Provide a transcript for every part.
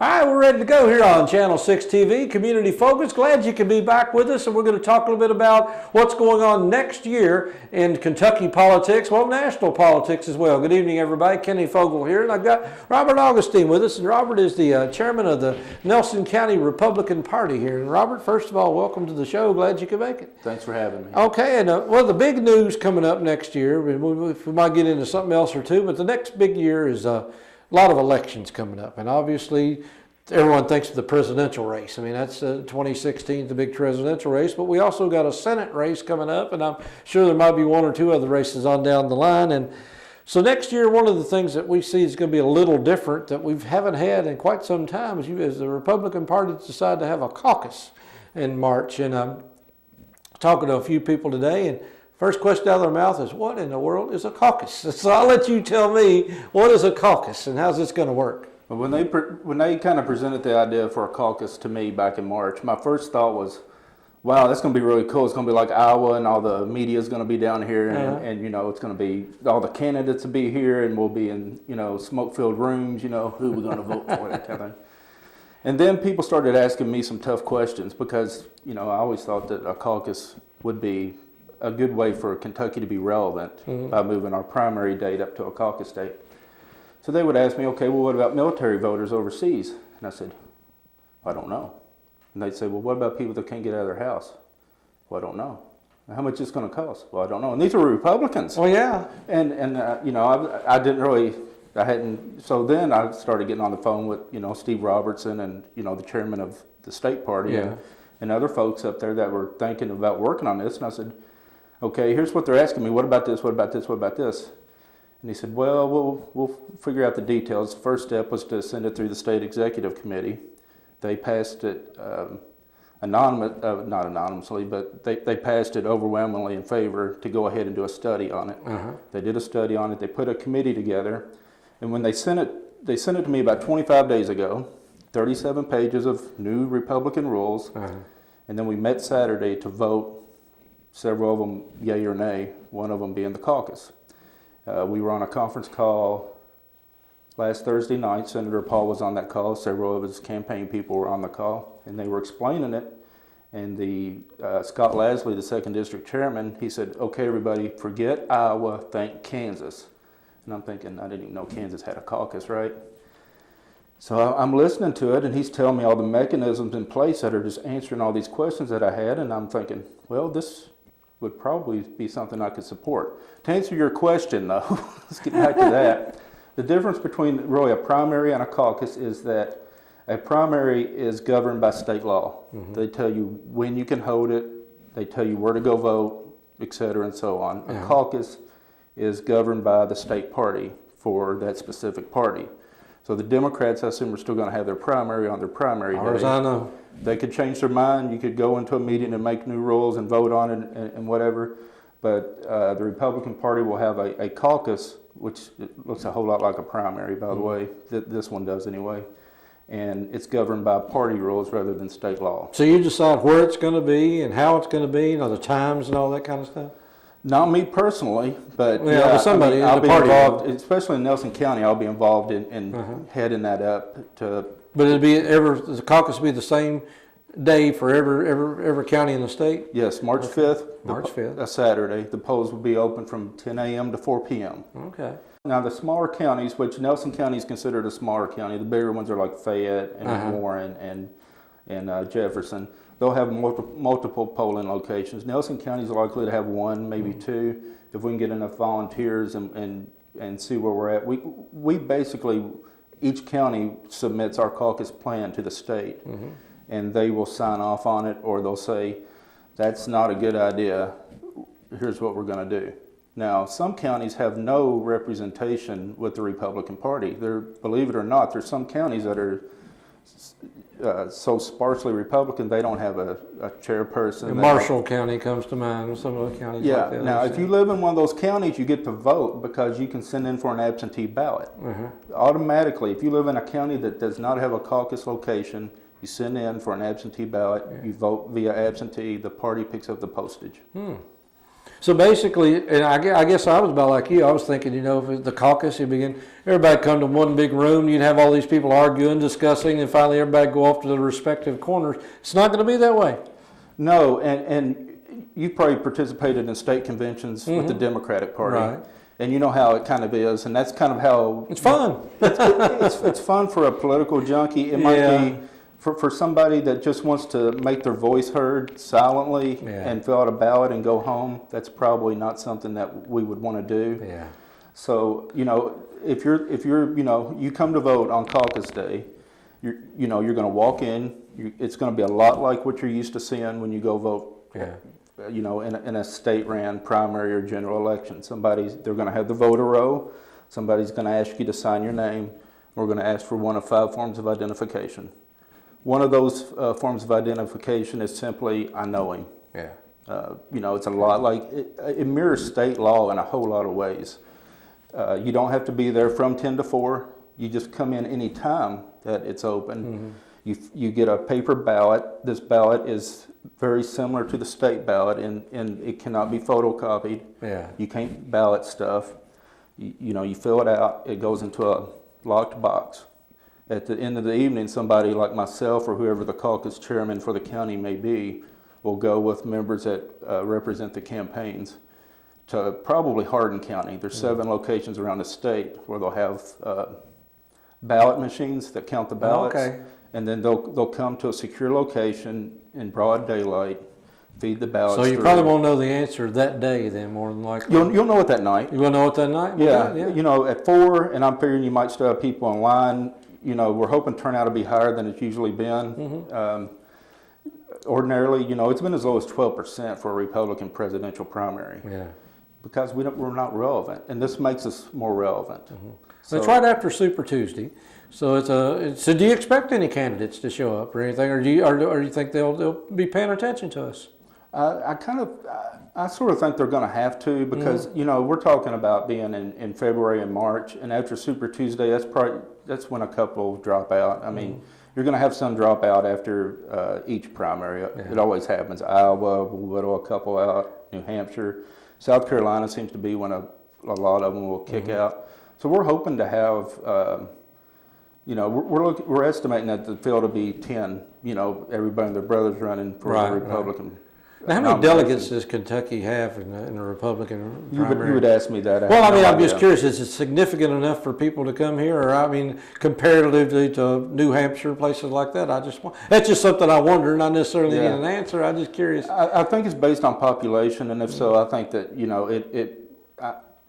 All right, we're ready to go here on Channel 6 TV, Community Focus. Glad you can be back with us, and we're going to talk a little bit about what's going on next year in Kentucky politics, well, national politics as well. Good evening, everybody. Kenny Fogle here, and I've got Robert Augustine with us, and Robert is the chairman of the Nelson County Republican Party here. And Robert, first of all, welcome to the show. Glad you could make it. Thanks for having me. Okay, and well, the big news coming up next year, we might get into something else or two, but the next big year is a lot of elections coming up, and obviously everyone thinks of the presidential race. I mean, that's 2016, the big presidential race, but we also got a Senate race coming up, and I'm sure there might be one or two other races on down the line. And so next year, one of the things that we see is going to be a little different that we haven't had in quite some time is the Republican Party decided to have a caucus in March. And I'm talking to a few people today, and first question out of their mouth is, what in the world is a caucus? So I'll let you tell me, what is a caucus and how's this going to work? When they kind of presented the idea for a caucus to me back in March, my first thought was, wow, that's going to be really cool. It's going to be like Iowa, and all the media is going to be down here, and you know, it's going to be all the candidates will be here, and we'll be in, you know, smoke-filled rooms, you know, who we're going to vote for, that kind of thing. And then people started asking me some tough questions because, you know, I always thought that a caucus would be a good way for Kentucky to be relevant by moving our primary date up to a caucus date. So they would ask me, okay, well, what about military voters overseas? And I said, I don't know. And they'd say, well, what about people that can't get out of their house? Well, I don't know. How much is it going to cost? Well, I don't know. And these are Republicans. Oh, yeah. And you know, I didn't really, I hadn't, so then I started getting on the phone with, you know, Steve Robertson and, you know, the chairman of the state party and other folks up there that were thinking about working on this. And I said, okay, here's what they're asking me. What about this? What about this? What about this? And he said, well, we'll figure out the details. The first step was to send it through the state executive committee. They passed it not anonymously, but they passed it overwhelmingly in favor to go ahead and do a study on it. They did a study on it. They put a committee together. And when they sent it to me about 25 days ago, 37 pages of new Republican rules. And then we met Saturday to vote, several of them yay or nay, one of them being the caucus. We were on a conference call last Thursday night. Senator Paul was on that call. Several of his campaign people were on the call, and they were explaining it. And the Scott Lasley, the 2nd District Chairman, he said, okay, everybody, forget Iowa, think Kansas. And I'm thinking, I didn't even know Kansas had a caucus, right? So I'm listening to it, and he's telling me all the mechanisms in place that are just answering all these questions that I had, and I'm thinking, well, this would probably be something I could support. To answer your question, though, let's get back to that. The difference between really a primary and a caucus is that a primary is governed by state law. They tell you when you can hold it, they tell you where to go vote, et cetera, and so on. A caucus is governed by the state party for that specific party. So the Democrats, I assume, are still going to have their primary on their primary day. As far as I know. They could change their mind. You could go into a meeting and make new rules and vote on it and whatever. But the Republican Party will have a caucus, which looks a whole lot like a primary, by the way. This one does anyway. And it's governed by party rules rather than state law. So you decide where it's going to be and how it's going to be, you know, the times and all that kind of stuff? Not me personally, but but somebody in I'll the be party involved, especially in Nelson County. I'll be involved in heading that up to. But the caucus will be the same day for every county in the state? Yes, March 5th. March 5th. A Saturday. The polls will be open from 10 a.m. to 4 p.m. Okay. Now the smaller counties, which Nelson County is considered a smaller county, the bigger ones are like Fayette and Warren and Jefferson. They'll have multiple polling locations. Nelson County is likely to have one, maybe two, if we can get enough volunteers and see where we're at. We basically, each county submits our caucus plan to the state, and they will sign off on it, or they'll say, that's not a good idea, here's what we're going to do. Now, some counties have no representation with the Republican Party. Believe it or not, there's some counties that are so sparsely Republican, they don't have a chairperson. Marshall County comes to mind, some of the counties like that. Now if you live in one of those counties, you get to vote because you can send in for an absentee ballot. Automatically, if you live in a county that does not have a caucus location, you send in for an absentee ballot, you vote via absentee, the party picks up the postage. So basically, and I guess I was about like you. I was thinking, if the caucus, everybody come to one big room, you'd have all these people arguing, discussing, and finally everybody go off to their respective corners. It's not going to be that way. No, and you probably participated in state conventions with the Democratic Party. Right. And you know how it kind of is, and that's kind of how... It's fun. It's fun for a political junkie. It might be for somebody that just wants to make their voice heard silently and fill out a ballot and go home. That's probably not something that we would want to do. Yeah. So, if you come to vote on caucus day, you're going to walk in. It's going to be a lot like what you're used to seeing when you go vote. Yeah. In a state-ran primary or general election. They're going to have the voter roll. Somebody's going to ask you to sign your name. We're going to ask for one of 5 forms of identification. One of those forms of identification is simply, I know him. Yeah. It's a lot like, it mirrors state law in a whole lot of ways. You don't have to be there from 10 to 4. You just come in any time that it's open. You get a paper ballot. This ballot is very similar to the state ballot, and it cannot be photocopied. Yeah. You can't ballot stuff. You fill it out. It goes into a locked box. At the end of the evening, somebody like myself or whoever the caucus chairman for the county may be will go with members that represent the campaigns to probably Hardin County. There's 7 locations around the state where they'll have ballot machines that count the ballots. Okay. And then they'll come to a secure location in broad daylight, feed the ballots. So you through. probably won't know the answer that day then, more than likely. You'll know it that night. You will know it that night? Yeah. Yeah. At 4, and I'm figuring you might still have people in line. We're hoping turnout will be higher than it's usually been. Ordinarily, it's been as low as 12% for a Republican presidential primary. Yeah. Because we're not relevant, and this makes us more relevant. So it's right after Super Tuesday. So so do you expect any candidates to show up or anything, or do you think they'll be paying attention to us? I sort of think they're going to have to, because we're talking about being in February and March, and after Super Tuesday, that's when a couple drop out. I mean, you're going to have some drop out after each primary. It always happens. Iowa will whittle a couple out. New Hampshire, South Carolina seems to be when a lot of them will kick out. So we're hoping to have. We're estimating that the field will be 10. Everybody and their brothers running for the Republican. Now, how many delegates does Kentucky have in the Republican primary? You would ask me that. Well, I'm just curious. Is it significant enough for people to come here, or comparatively to New Hampshire, places like that? That's just something I wonder, not necessarily need an answer. I'm just curious. I think it's based on population, and if so, I think that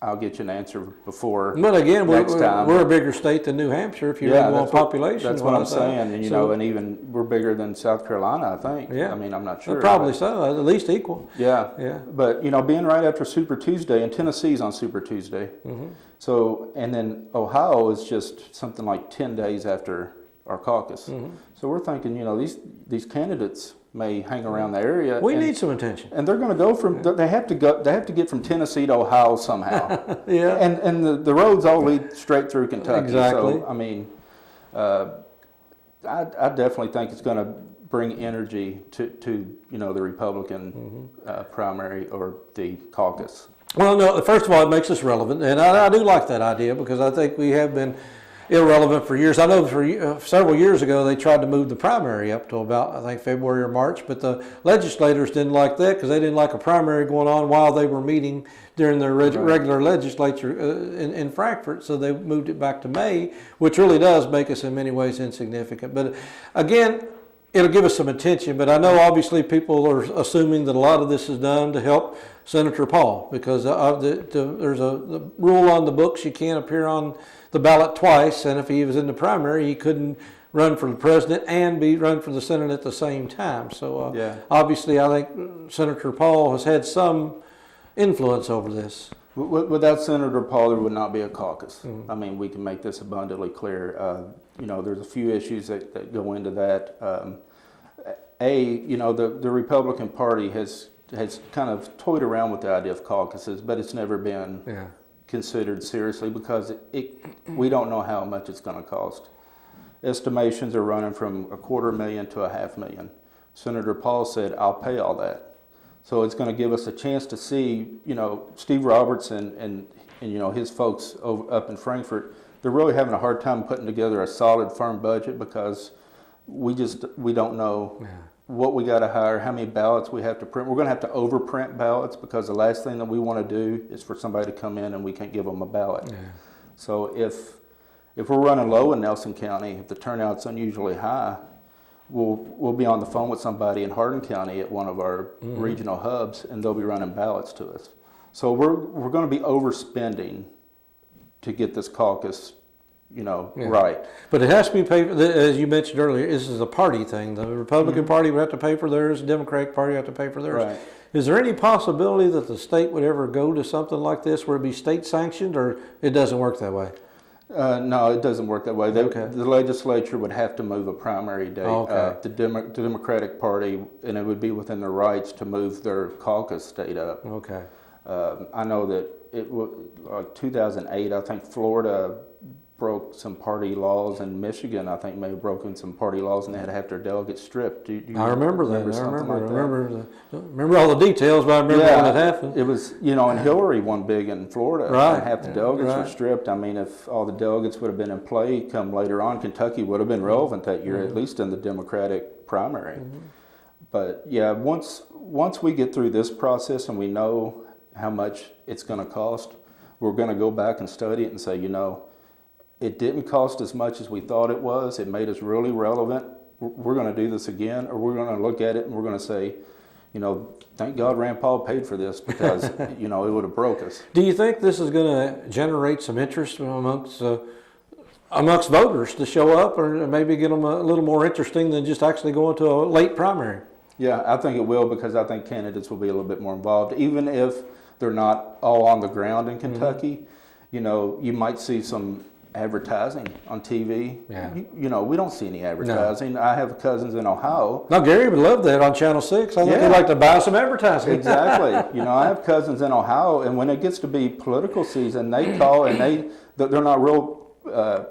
I'll get you an answer before. But again, time. we're a bigger state than New Hampshire if you really want population. That's what I'm saying, and and even we're bigger than South Carolina, I think. Yeah. I'm not sure. Probably so, at least equal. Yeah. Yeah. But being right after Super Tuesday, and Tennessee's on Super Tuesday, so and then Ohio is just something like 10 days after our caucus. So we're thinking, these candidates may hang around the area. We need some attention. And they're going to go from. They have to get from Tennessee to Ohio somehow. Yeah. And the roads all lead straight through Kentucky. Exactly. So I definitely think it's going to bring energy to the Republican primary or the caucus. Well, no. First of all, it makes us relevant, and I do like that idea, because I think we have been irrelevant for years. I know for several years ago they tried to move the primary up to about, I think, February or March, but the legislators didn't like that, because they didn't like a primary going on while they were meeting during their regular legislature in Frankfurt, so they moved it back to May, which really does make us in many ways insignificant. But again, it'll give us some attention, but I know obviously people are assuming that a lot of this is done to help Senator Paul, because there's a rule on the books: you can't appear on the ballot twice, and if he was in the primary, he couldn't run for the president and run for the Senate at the same time. So obviously I think Senator Paul has had some influence over this. Without Senator Paul, there would not be a caucus. We can make this abundantly clear. There's a few issues that go into that. The Republican Party has kind of toyed around with the idea of caucuses, but it's never been considered seriously, because we don't know how much it's going to cost. Estimations are running from $250,000 to $500,000. Senator Paul said, "I'll pay all that." So it's going to give us a chance to see, Steve Robertson and his folks up in Frankfurt. They're really having a hard time putting together a solid, firm budget because we don't know what we got to hire, how many ballots we have to print. We're going to have to overprint ballots because the last thing that we want to do is for somebody to come in and we can't give them a ballot. Yeah. So if we're running low in Nelson County, if the turnout's unusually high, we'll be on the phone with somebody in Hardin County at one of our regional hubs, and they'll be running ballots to us. So we're going to be overspending to get this caucus, right. But it has to be paid, as you mentioned earlier, this is a party thing. The Republican Party would have to pay for theirs, the Democratic Party would have to pay for theirs. Right. Is there any possibility that the state would ever go to something like this where it be state sanctioned, or it doesn't work that way? No, it doesn't work that way. The legislature would have to move a primary date. The Democratic Party, and it would be within their rights to move their caucus date up. Okay. I know that it was like 2008. I think Florida broke some party laws, and Michigan, I think, may have broken some party laws, and they had to have their delegates stripped. Do you I remember that. I remember all the details, but I remember when it happened. It was, and Hillary won big in Florida, and half the delegates were stripped. I mean, if all the delegates would have been in play come later on, Kentucky would have been relevant that year, at least in the Democratic primary. But yeah, once we get through this process and we know how much it's going to cost, we're going to go back and study it and say, it didn't cost as much as we thought it was. It made us really relevant. We're going to do this again, or we're going to look at it and we're going to say, thank God Rand Paul paid for this because, it would have broke us. Do you think this is going to generate some interest amongst voters to show up, or maybe get them a little more interesting than just actually going to a late primary? Yeah, I think it will, because I think candidates will be a little bit more involved, even if they're not all on the ground in Kentucky. You might see some advertising on TV. Yeah. We don't see any advertising. No. I have cousins in Ohio. No, Gary would love that on Channel 6. I think he'd like to buy some advertising. Exactly. I have cousins in Ohio, and when it gets to be political season, they call and they're not real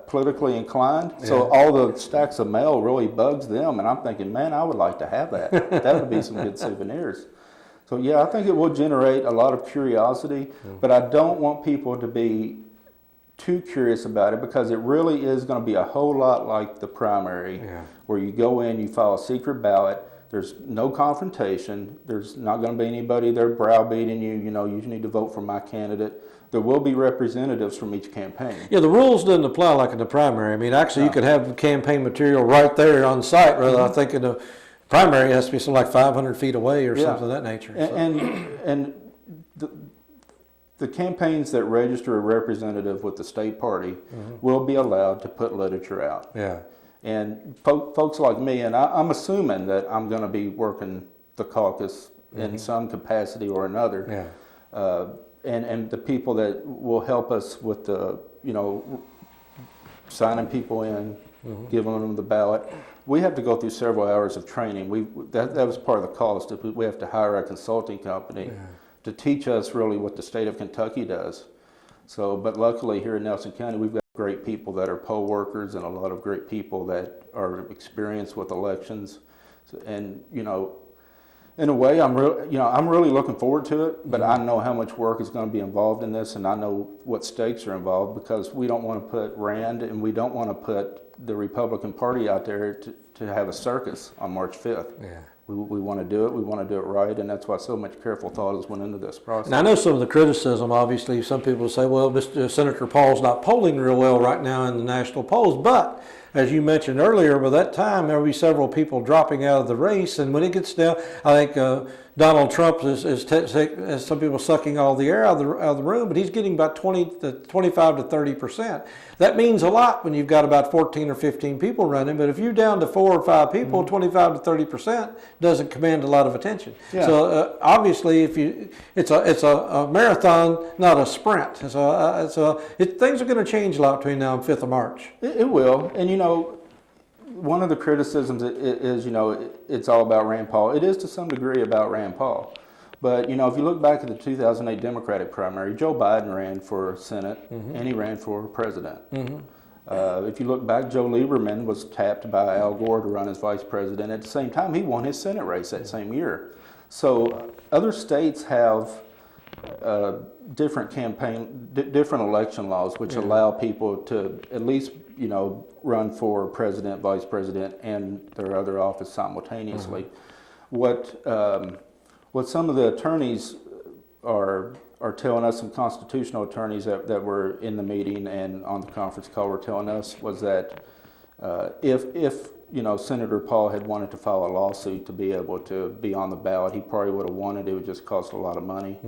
politically inclined. Yeah. So all the stacks of mail really bugs them, and I'm thinking, man, I would like to have that. That would be some good souvenirs. So yeah, I think it will generate a lot of curiosity, but I don't want people to be too curious about it, because it really is going to be a whole lot like the primary, where you go in, you file a secret ballot, there's no confrontation, there's not going to be anybody there browbeating you, you need to vote for my candidate. There will be representatives from each campaign. Yeah, the rules didn't apply like in the primary. I mean, actually, you could have campaign material right there on site, rather I think in the primary it has to be something like 500 feet away or something of that nature. And the campaigns that register a representative with the state party will be allowed to put literature out. Yeah. And folks like me, and I'm assuming that I'm going to be working the caucus in some capacity or another. Yeah. And the people that will help us with the, signing people in, giving them the ballot. We have to go through several hours of training. That was part of the cost. We have to hire a consulting company to teach us really what the state of Kentucky does. So, but luckily here in Nelson County, we've got great people that are poll workers and a lot of great people that are experienced with elections. And, in a way, I'm really looking forward to it, but I know how much work is going to be involved in this, and I know what stakes are involved, because we don't want to put Rand and we don't want to put the Republican Party out there to have a circus on March 5th. Yeah. We want to do it. We want to do it right, and that's why so much careful thought has went into this process. And I know some of the criticism, obviously, some people say, well, Senator Paul's not polling real well right now in the national polls, but as you mentioned earlier, by that time there will be several people dropping out of the race, and when it gets down, I think Donald Trump is some people sucking all the air out of the room, but he's getting about 25 to 30%. That means a lot when you've got about 14 or 15 people running, but if you're down to 4 or 5 people, 25 to 30% doesn't command a lot of attention. Yeah. So obviously, it's a marathon, not a sprint. Things are going to change a lot between now and 5th of March. It will, and one of the criticisms is, it's all about Rand Paul. It is to some degree about Rand Paul. But, if you look back at the 2008 Democratic primary, Joe Biden ran for Senate and he ran for president. If you look back, Joe Lieberman was tapped by Al Gore to run as vice president. At the same time, he won his Senate race that same year. So other states have different different election laws, which allow people to at least, run for president, vice president, and their other office simultaneously. What some of the attorneys are telling us, some constitutional attorneys that were in the meeting and on the conference call were telling us, was that if Senator Paul had wanted to file a lawsuit to be able to be on the ballot, he probably would have wanted it. It would just cost a lot of money,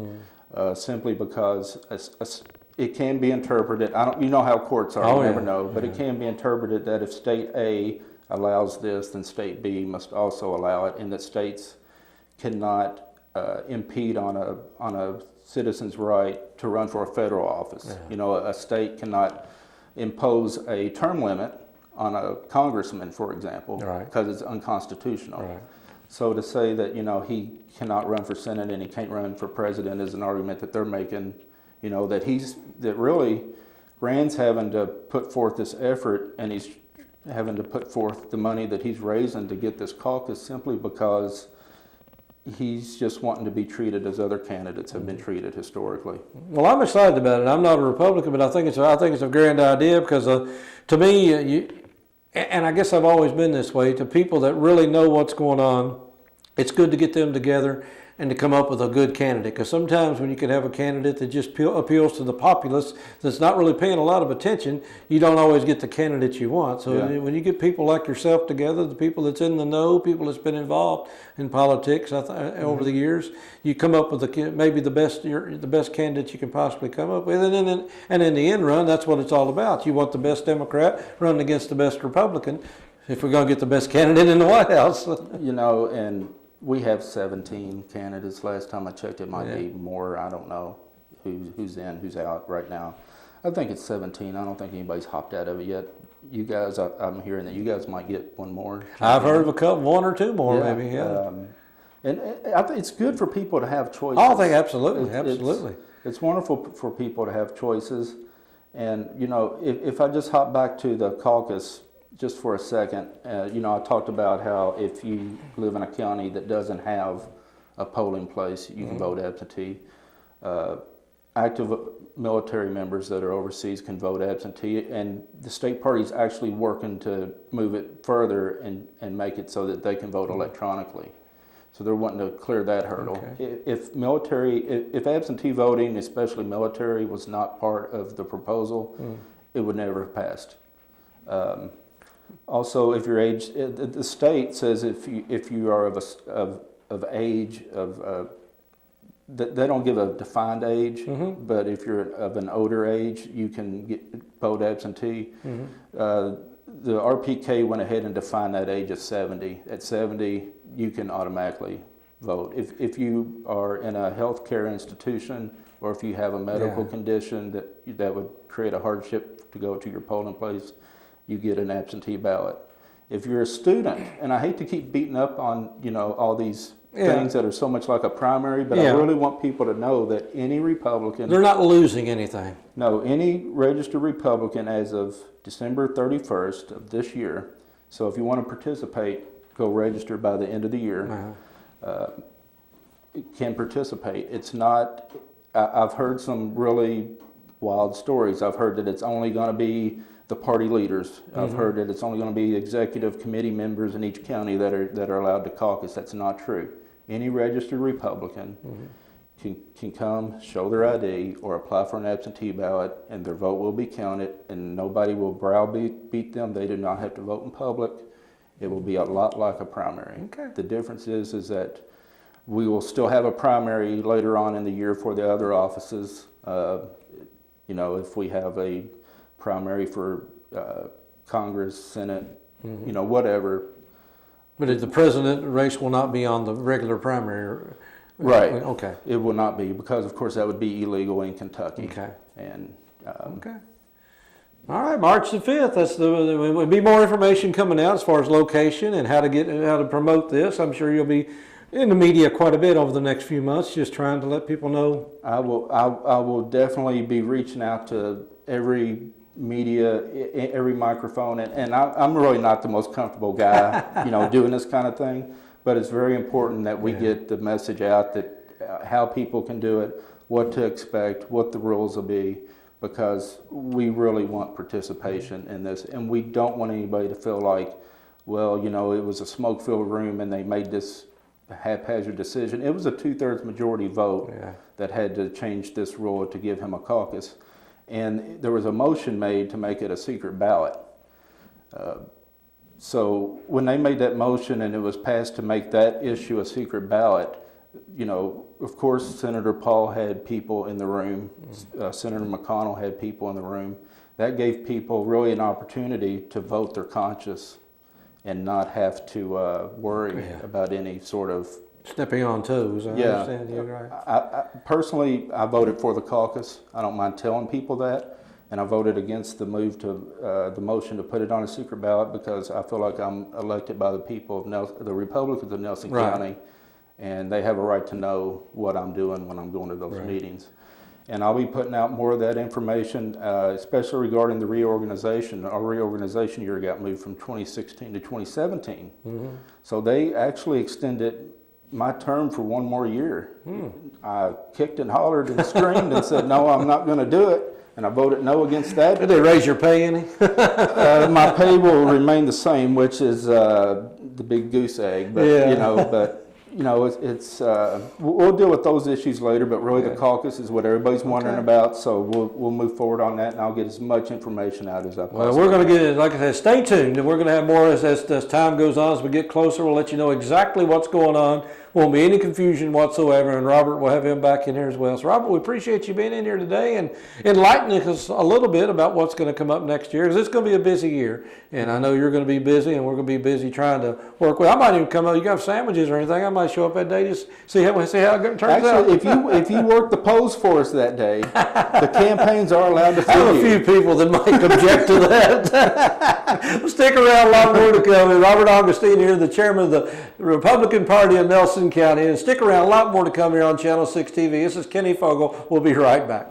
simply because it can be interpreted. You know how courts are. You never know, but it can be interpreted that if State A allows this, then State B must also allow it, and that states cannot impede on a citizen's right to run for a federal office. A state cannot impose a term limit on a congressman, for example, because it's unconstitutional. So to say that he cannot run for Senate and he can't run for president is an argument that they're making. That really Rand's having to put forth this effort, and he's having to put forth the money that he's raising to get this caucus simply because he's just wanting to be treated as other candidates have been treated historically. Well, I'm excited about it. I'm not a Republican, but I think it's a grand idea because to me, and I guess I've always been this way, to people that really know what's going on, it's good to get them together and to come up with a good candidate. Because sometimes when you can have a candidate that just appeals to the populace that's not really paying a lot of attention, you don't always get the candidate you want. So when you get people like yourself together, the people that's in the know, people that's been involved in politics over the years, you come up with maybe the best candidate you can possibly come up with. And in the end run, that's what it's all about. You want the best Democrat running against the best Republican if we're going to get the best candidate in the White House. And we have 17 candidates. Last time I checked, it might be more. I don't know who's in, who's out right now. I think it's 17. I don't think anybody's hopped out of it yet. You guys, I'm hearing that you guys might get one more. I've heard of one or two more, maybe. And I think it's good for people to have choices. Oh, I think absolutely. It's wonderful for people to have choices. And, if I just hop back to the caucus just for a second, I talked about how if you live in a county that doesn't have a polling place, you can vote absentee. Active military members that are overseas can vote absentee, and the state party's actually working to move it further and make it so that they can vote electronically. So they're wanting to clear that hurdle. Okay. If absentee voting, especially military, was not part of the proposal, it would never have passed. Also, if you're aged, the state says if you are of age they don't give a defined age, but if you're of an older age, you can vote absentee. The RPK went ahead and defined that age as 70. At 70, you can automatically vote. If you are in a healthcare institution or if you have a medical condition that would create a hardship to go to your polling place, you get an absentee ballot. If you're a student, and I hate to keep beating up on all these things that are so much like a primary, but I really want people to know that any Republican, they're not losing anything. No, any registered Republican as of December 31st of this year. So if you want to participate, go register by the end of the year. Can participate. It's not. I've heard some really wild stories. I've heard that it's only going to be the party leaders. I've heard that it's only going to be executive committee members in each county that are allowed to caucus. That's not true. Any registered Republican can come, show their ID, or apply for an absentee ballot, and their vote will be counted, and nobody will browbeat them. They do not have to vote in public. It will be a lot like a primary. Okay. The difference is that we will still have a primary later on in the year for the other offices. If we have a primary for Congress, Senate, whatever. But the president race will not be on the regular primary. Right. Okay. It will not be, because of course that would be illegal in Kentucky. Okay. And okay. All right, March the 5th. There'll be more information coming out as far as location and how to promote this. I'm sure you'll be in the media quite a bit over the next few months, just trying to let people know. I will definitely be reaching out to every media, every microphone, and I'm really not the most comfortable guy, doing this kind of thing. but it's very important that we get the message out that how people can do it, what to expect, what the rules will be, because we really want participation in this, and we don't want anybody to feel like, well, you know, it was a smoke-filled room and they made this haphazard decision. It was a 2/3 majority vote that had to change this rule to give him a caucus, and there was a motion made to make it a secret ballot. So when they made that motion and it was passed to make that issue a secret ballot, you know, of course, Senator Paul had people in the room, Senator McConnell had people in the room. That gave people really an opportunity to vote their conscience and not have to worry about any sort of stepping on toes. I understand you, right? Personally, I voted for the caucus. I don't mind telling people that. And I voted against the move to the motion to put it on a secret ballot because I feel like I'm elected by the people of the Republicans of Nelson County, and they have a right to know what I'm doing when I'm going to those meetings. And I'll be putting out more of that information, especially regarding the reorganization. Our reorganization year got moved from 2016 to 2017. So they actually extended my term for one more year. I kicked and hollered and screamed and said, no, I'm not going to do it. And I voted no against that. Did they raise your pay any? My pay will remain the same, which is the big goose egg. But, we'll deal with those issues later, but really the caucus is what everybody's wondering about, so we'll move forward on that, and I'll get as much information out as I possibly can. Well, we're going to get, like I said, stay tuned, and we're going to have more as time goes on. As we get closer, we'll let you know exactly what's going on. Won't be any confusion whatsoever, and Robert, we'll have him back in here as well. So, Robert, we appreciate you being in here today and enlightening us a little bit about what's going to come up next year, because it's going to be a busy year, and I know you're going to be busy, and we're going to be busy trying to work with. I might even come up. You got sandwiches or anything? I might show up that day just see how it turns out. Actually, if you work the polls for us that day, the campaigns are allowed to feed you. I have a few people that might object to that. Stick around, a lot more to come. Robert Augustine here, the chairman of the Republican Party of Nelson County. And stick around, a lot more to come here on Channel 6 TV. This is Kenny Fogle. We'll be right back.